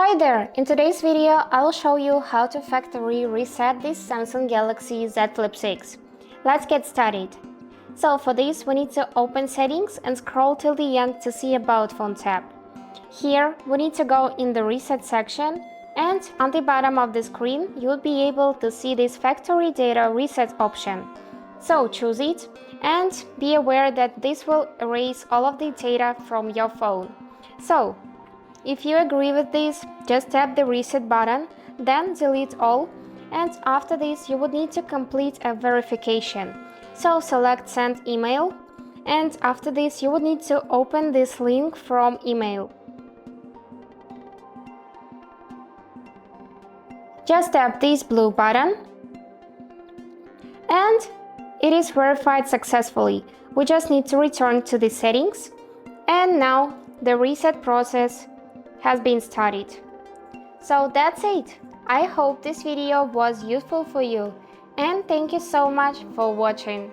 Hi there! In today's video, I'll show you how to factory reset this Samsung Galaxy Z Flip 6. Let's get started. So for this, we need to open Settings and scroll till the end to see About Phone tab. Here, we need to go in the Reset section, and on the bottom of the screen, you'll be able to see this Factory Data Reset option. So choose it, and be aware that this will erase all of the data from your phone. So, if you agree with this, just tap the reset button, then delete all, and after this you would need to complete a verification. So select send email, and after this you would need to open this link from email. Just tap this blue button, and it is verified successfully. We just need to return to the settings, and now the reset process has been started. So that's it. I hope this video was useful for you, and thank you so much for watching.